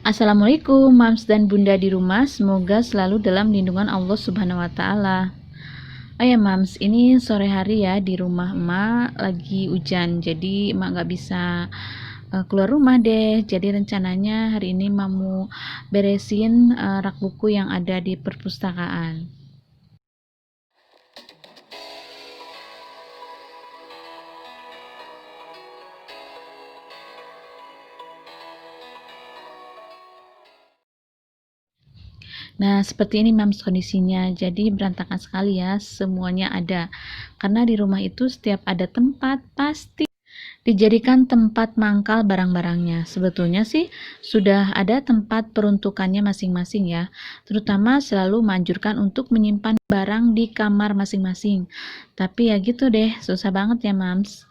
Assalamualaikum Mams dan Bunda di rumah, semoga selalu dalam lindungan Allah Subhanahu wa Ta'ala. Oh ya Mams, ini sore hari ya, di rumah emak lagi hujan, jadi emak nggak bisa keluar rumah deh. Jadi rencananya hari ini mau beresin rak buku yang ada di perpustakaan. Nah, seperti ini Mams kondisinya. Jadi berantakan sekali ya, semuanya ada. Karena di rumah itu setiap ada tempat pasti dijadikan tempat mangkal barang-barangnya. Sebetulnya sih sudah ada tempat peruntukannya masing-masing ya. Terutama selalu menganjurkan untuk menyimpan barang di kamar masing-masing. Tapi ya gitu deh, susah banget ya Mams.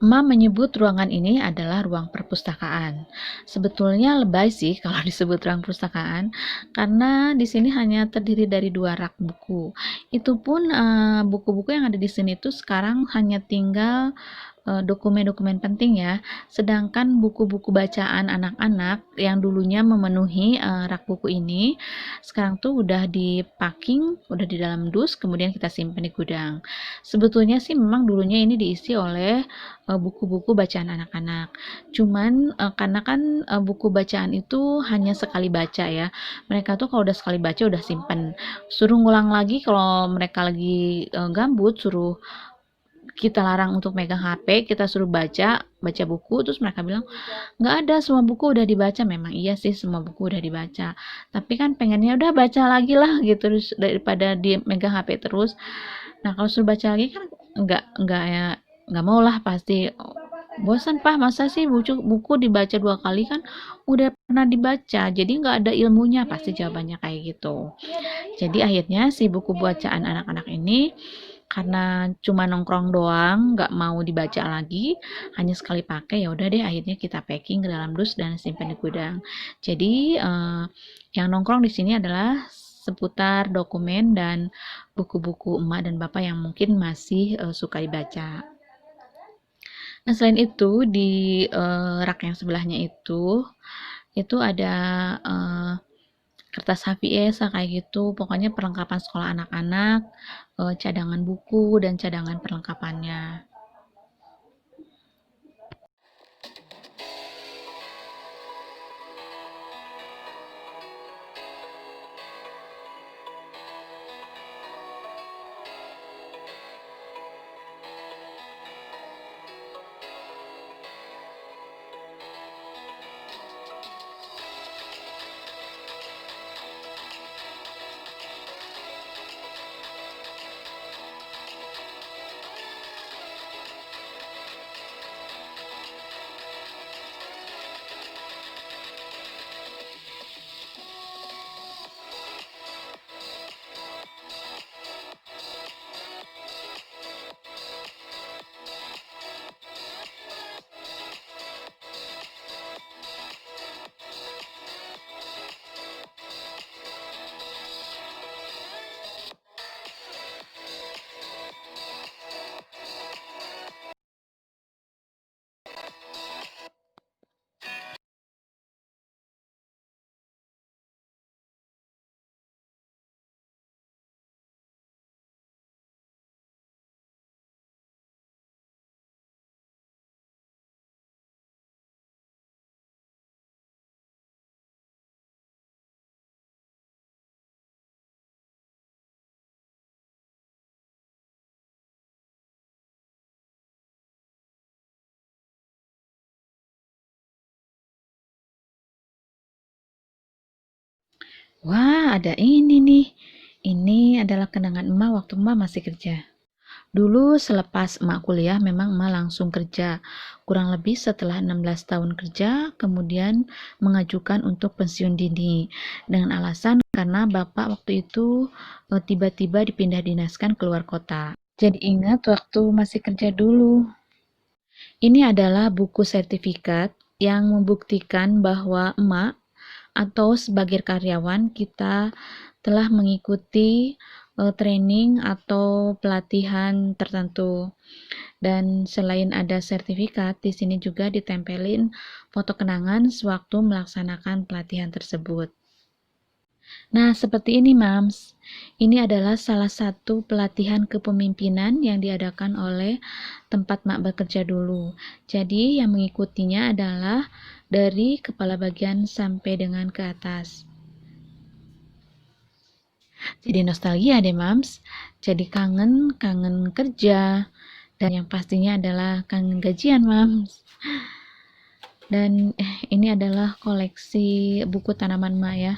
Emak menyebut ruangan ini adalah ruang perpustakaan. Sebetulnya lebay sih kalau disebut ruang perpustakaan, karena di sini hanya terdiri dari 2 rak buku. Itu pun buku-buku yang ada di sini tuh sekarang hanya tinggal dokumen-dokumen penting ya. Sedangkan buku-buku bacaan anak-anak yang dulunya memenuhi rak buku ini, sekarang tuh udah di packing, udah di dalam dus, kemudian kita simpan di gudang. Sebetulnya sih memang dulunya ini diisi oleh buku-buku bacaan anak-anak. Cuman karena kan buku bacaan itu hanya sekali baca ya. Mereka tuh kalau udah sekali baca udah simpen. Suruh ngulang lagi kalau mereka lagi gambut, suruh kita larang untuk megang HP, kita suruh baca buku, terus mereka bilang nggak ada, semua buku udah dibaca. Memang iya sih, semua buku udah dibaca, tapi kan pengennya udah baca lagi lah gitu, terus daripada dia megang HP terus. Nah kalau suruh baca lagi kan nggak ya, nggak mau lah pasti. Bosan Pak, masa sih buku dibaca 2 kali, kan udah pernah dibaca, jadi nggak ada ilmunya, pasti jawabannya kayak gitu. Jadi akhirnya si buku bacaan anak-anak ini, karena cuma nongkrong doang, nggak mau dibaca lagi, hanya sekali pakai, ya udah deh akhirnya kita packing ke dalam dus dan simpan di gudang. Jadi yang nongkrong di sini adalah seputar dokumen dan buku-buku emak dan bapak yang mungkin masih suka dibaca. Nah, selain itu di rak yang sebelahnya itu ada eh, kertas HVS kayak gitu. Pokoknya perlengkapan sekolah anak-anak, cadangan buku dan cadangan perlengkapannya. Wah, ada ini nih. Ini adalah kenangan emak waktu emak masih kerja. Dulu selepas emak kuliah memang emak langsung kerja. Kurang lebih setelah 16 tahun kerja, kemudian mengajukan untuk pensiun dini. Dengan alasan karena bapak waktu itu tiba-tiba dipindah dinaskan keluar kota. Jadi ingat waktu masih kerja dulu. Ini adalah buku sertifikat yang membuktikan bahwa emak atau sebagai karyawan kita telah mengikuti training atau pelatihan tertentu. Dan selain ada sertifikat, di sini juga ditempelin foto kenangan sewaktu melaksanakan pelatihan tersebut. Nah, seperti ini, Mams. Ini adalah salah satu pelatihan kepemimpinan yang diadakan oleh tempat Mak bekerja dulu. Jadi, yang mengikutinya adalah dari kepala bagian sampai dengan ke atas. Jadi nostalgia deh, Mams. Jadi kangen kerja. Dan yang pastinya adalah kangen gajian, Mams. Dan ini adalah koleksi buku tanaman Mak ya.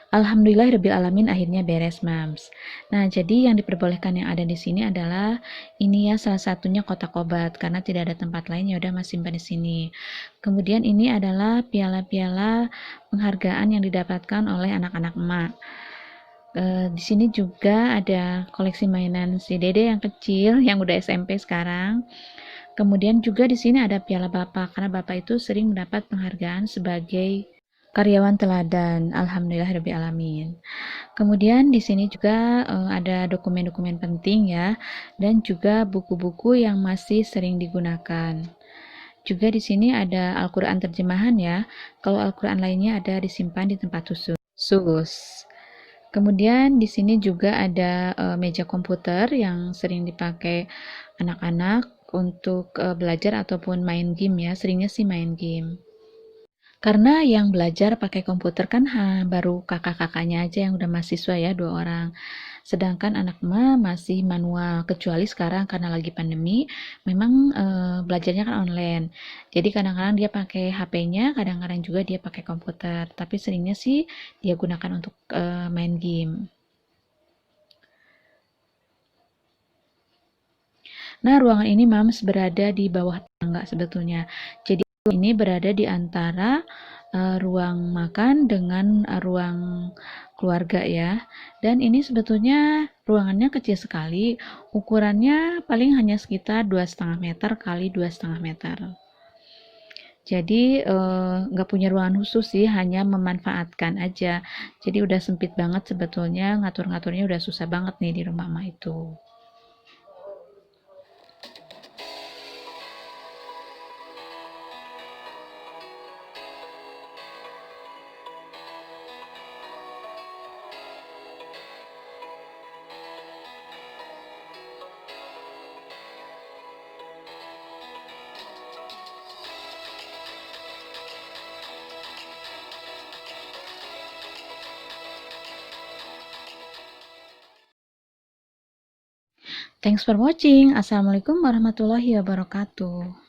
Alhamdulillahirrabbilalamin akhirnya beres, Mams. Nah, jadi yang diperbolehkan yang ada di sini adalah ini ya salah satunya kotak obat karena tidak ada tempat lain ya udah Mas simpan di sini. Kemudian ini adalah piala-piala penghargaan yang didapatkan oleh anak-anak emak. Di sini juga ada koleksi mainan si Dede yang kecil yang udah SMP sekarang. Kemudian juga di sini ada piala Bapak karena Bapak itu sering mendapat penghargaan sebagai karyawan teladan. Alhamdulillahirabbil. Kemudian di sini juga ada dokumen-dokumen penting ya dan juga buku-buku yang masih sering digunakan. Juga di sini ada Al-Qur'an terjemahan ya. Kalau Al-Qur'an lainnya ada disimpan di tempat khusus. Kemudian di sini juga ada meja komputer yang sering dipakai anak-anak untuk belajar ataupun main game ya. Seringnya sih main game. Karena yang belajar pakai komputer kan baru kakak-kakaknya aja yang udah mahasiswa ya, 2 orang. Sedangkan anak emak masih manual, kecuali sekarang karena lagi pandemi, memang belajarnya kan online. Jadi kadang-kadang dia pakai HP-nya, kadang-kadang juga dia pakai komputer. Tapi seringnya sih dia gunakan untuk main game. Nah, ruangan ini Mams berada di bawah tangga sebetulnya. Jadi ini berada di antara ruang makan dengan ruang keluarga ya. Dan ini sebetulnya ruangannya kecil sekali. Ukurannya paling hanya sekitar 2,5 meter kali 2,5 meter. Jadi nggak punya ruangan khusus sih, hanya memanfaatkan aja. Jadi udah sempit banget sebetulnya, ngatur-ngaturnya udah susah banget nih di rumah mama itu. Thanks for watching. Assalamualaikum warahmatullahi wabarakatuh.